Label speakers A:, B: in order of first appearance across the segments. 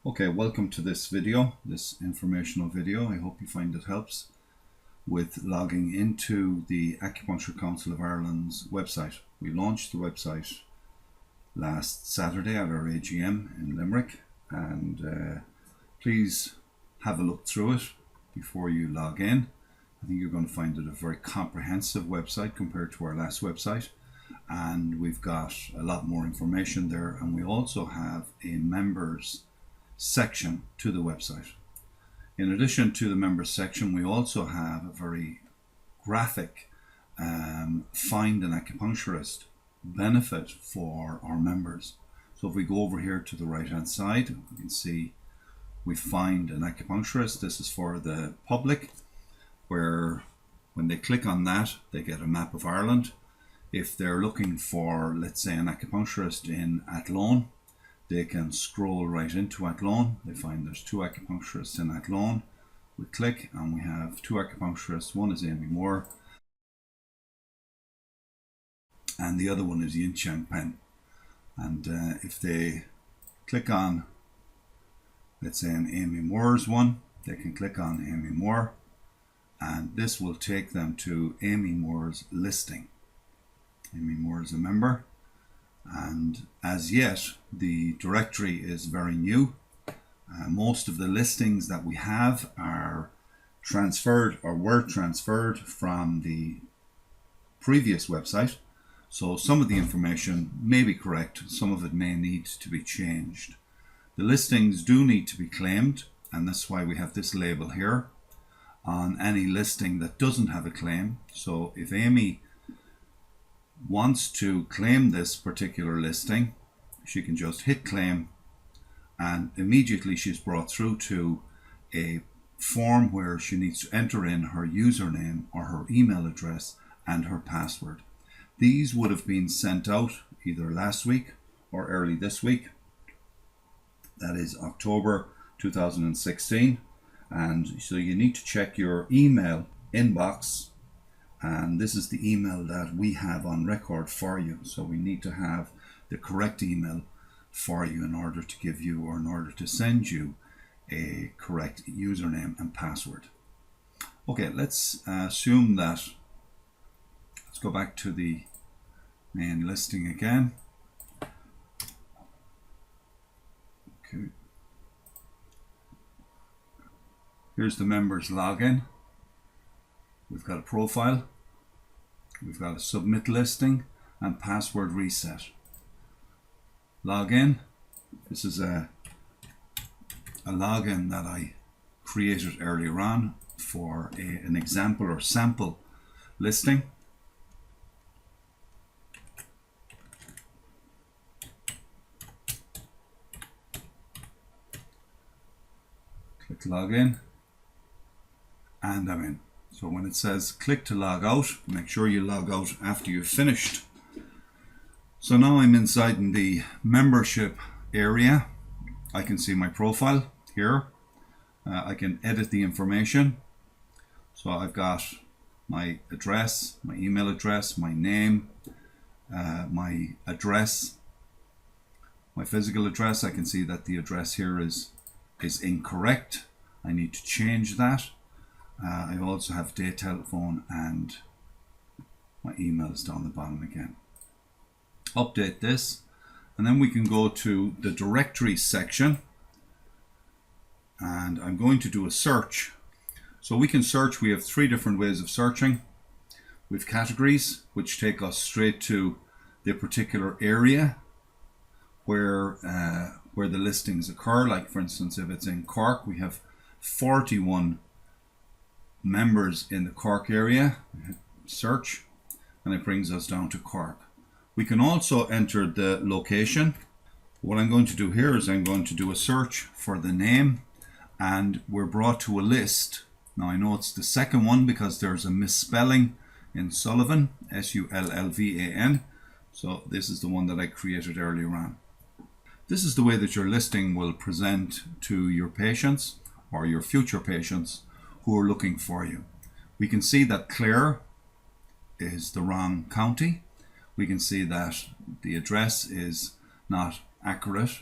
A: Okay, welcome to this video, this informational video. I hope you find it helps with logging into the Acupuncture Council of Ireland's website. We launched the website last Saturday at our AGM in Limerick, and please have a look through it before you log in. I think you're going to find it a very comprehensive website compared to our last website, and we've got a lot more information there, and we also have a members section to the website. In addition to the members section, we also have a very graphic find an acupuncturist benefit for our members. So if we go over here to the right hand side, you can see we find an acupuncturist. This is for the public, where when they click on that, they get a map of Ireland. If they're looking for, let's say, an acupuncturist in Athlone, they can scroll right into Athlone. They find there's two acupuncturists in Athlone. We click and we have two acupuncturists. One is Amy Moore and the other one is Yin Chang Pen. And if they click on, let's say, an Amy Moore's one, they can click on Amy Moore, and this will take them to Amy Moore's listing. Amy Moore is a member, and as yet the directory is very new. Most of the listings that we have are transferred or were transferred from the previous website, so some of the information may be correct, some of it may need to be changed. The listings do need to be claimed, and that's why we have this label here on any listing that doesn't have a claim. So if Amy wants to claim this particular listing, she can just hit claim, and immediately she's brought through to a form where she needs to enter in her username or her email address and her password. These would have been sent out either last week or early this week. That is October 2016, and so you need to check your email inbox. And this is the email that we have on record for you. So we need to have the correct email for you in order to give you, or in order to send you, a correct username and password. Okay, let's assume that, let's go back to the main listing again. Okay. Here's the members login. We've got a profile, we've got a submit listing and password reset. Login. This is a login that I created earlier on for an example or sample listing. Click login and I'm in. So when it says click to log out, make sure you log out after you've finished. So now I'm inside in the membership area. I can see my profile here. I can edit the information. So I've got my address, my email address, my name, my address, my physical address. I can see that the address here is incorrect. I need to change that. I also have date, telephone, and my email is down the bottom again. Update this, and then we can go to the directory section, and I'm going to do a search. So we can search. We have three different ways of searching. We have categories, which take us straight to the particular area where the listings occur. Like, for instance, if it's in Cork, we have 41 members in the Cork area. Search, and it brings us down to Cork. We can also enter the location. What I'm going to do here is I'm going to do a search for the name, and we're brought to a list. Now I know it's the second one because there's a misspelling in Sullivan, Sullvan. So this is the one that I created earlier on. This is the way that your listing will present to your patients or your future patients who are looking for you. We can see that Clare is the wrong county. We can see that the address is not accurate.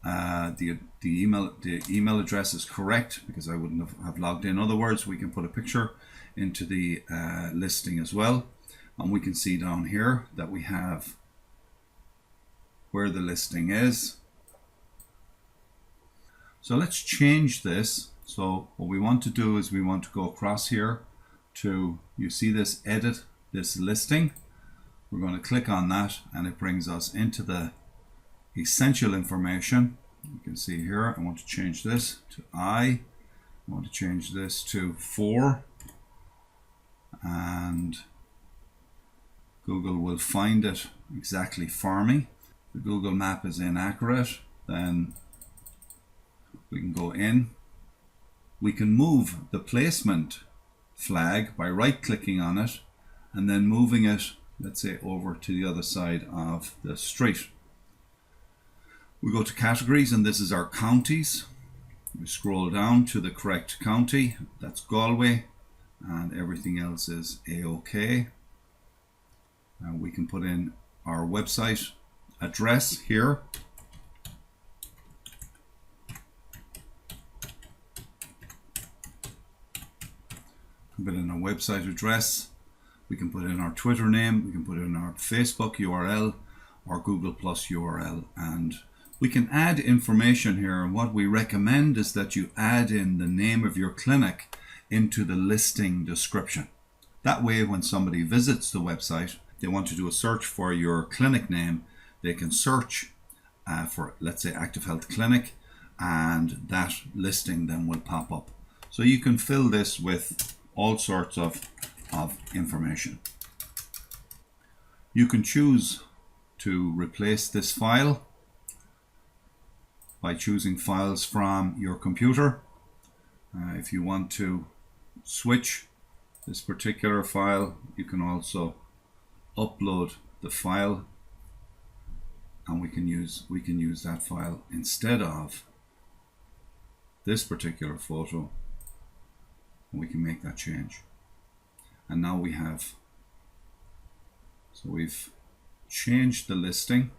A: the email address is correct, because I wouldn't have logged in. In other words, we can put a picture into the listing as well, and we can see down here that we have where the listing is. So let's change this. So what we want to do is we want to go across here to, you see this edit this listing. We're going to click on that, and it brings us into the essential information. You can see here I want to change this to I want to change this to 4, and Google will find it exactly for me. If the Google map is inaccurate, then we can go in. We can move the placement flag by right clicking on it and then moving it, let's say, over to the other side of the street. We go to categories, and this is our counties. We scroll down to the correct county, that's Galway, and everything else is A-OK. And we can put in our website address here. Put in our website address. We can put in our Twitter name. We can put in our Facebook URL, or Google Plus URL, and we can add information here. And what we recommend is that you add in the name of your clinic into the listing description. That way, when somebody visits the website, they want to do a search for your clinic name, they can search for, let's say, Active Health Clinic, and that listing then will pop up. So you can fill this with all sorts of information. You can choose to replace this file by choosing files from your computer. If you want to switch this particular file, you can also upload the file, and we can use that file instead of this particular photo. We can make that change, and now we have, so we've changed the listing.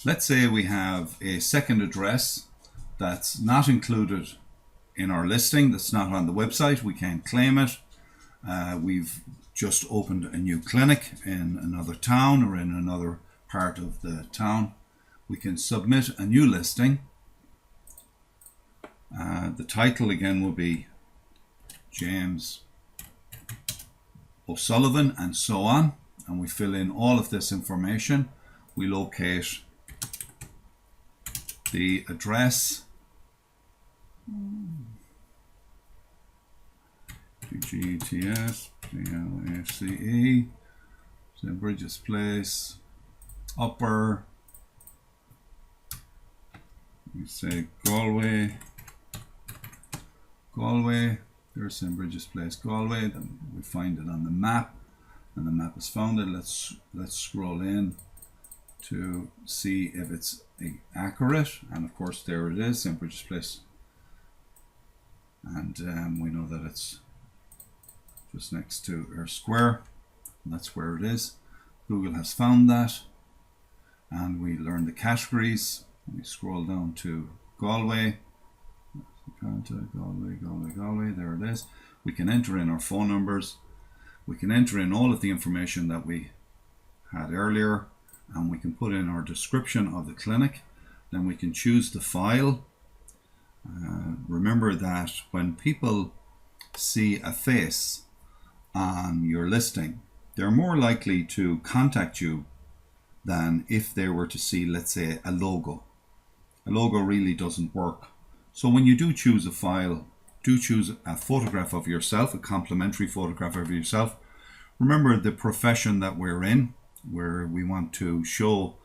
A: Let's say we have a second address that's not included in our listing, that's not on the website. We can't claim it. We've just opened a new clinic in another town or in another part of the town. We can submit a new listing. The title again will be James O'Sullivan, and so on, and we fill in all of this information. We locate the address, GTS PLACE, St. Bridget's Place, Upper, we say Galway, there's St. Bridget's Place, Galway. Then we find it on the map, and the map is founded. Let's scroll in to see if it's accurate, and of course there it is, St. Bridget's Place, and we know that it's just next to Eyre Square, and that's where it is. Google has found that, and we learn the categories. We scroll down to Galway. Galway, there it is. We can enter in our phone numbers. We can enter in all of the information that we had earlier, and we can put in our description of the clinic. Then we can choose the file. Remember that when people see a face on your listing, they're more likely to contact you than if they were to see, let's say, a logo. A logo really doesn't work. So when you do choose a file, do choose a photograph of yourself, a complimentary photograph of yourself. Remember the profession that we're in, where we want to show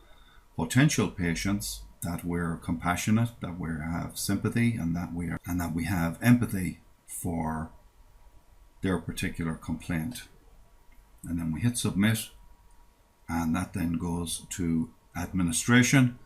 A: potential patients that we're compassionate, that we have sympathy, and that we have empathy for their particular complaint. And then we hit submit, and that then goes to administration.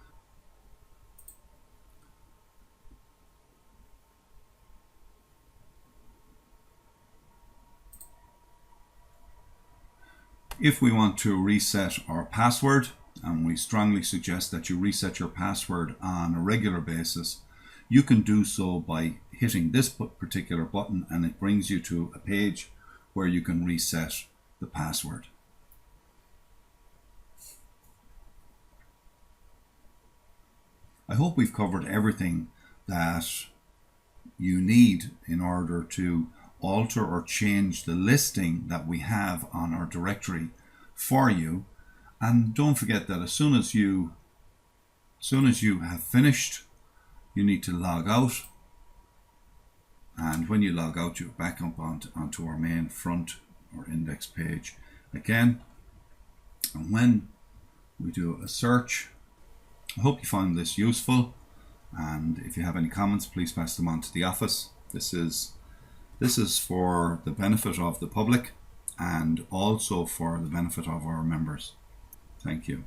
A: If we want to reset our password, and we strongly suggest that you reset your password on a regular basis. You can do so by hitting this particular button, and it brings you to a page where you can reset the password. I hope we've covered everything that you need in order to alter or change the listing that we have on our directory for you. And don't forget that as soon as you have finished, you need to log out. And when you log out, you're back up onto our main front or index page again. And when we do a search, I hope you found this useful. And if you have any comments, please pass them on to the office. This is for the benefit of the public and also for the benefit of our members. Thank you.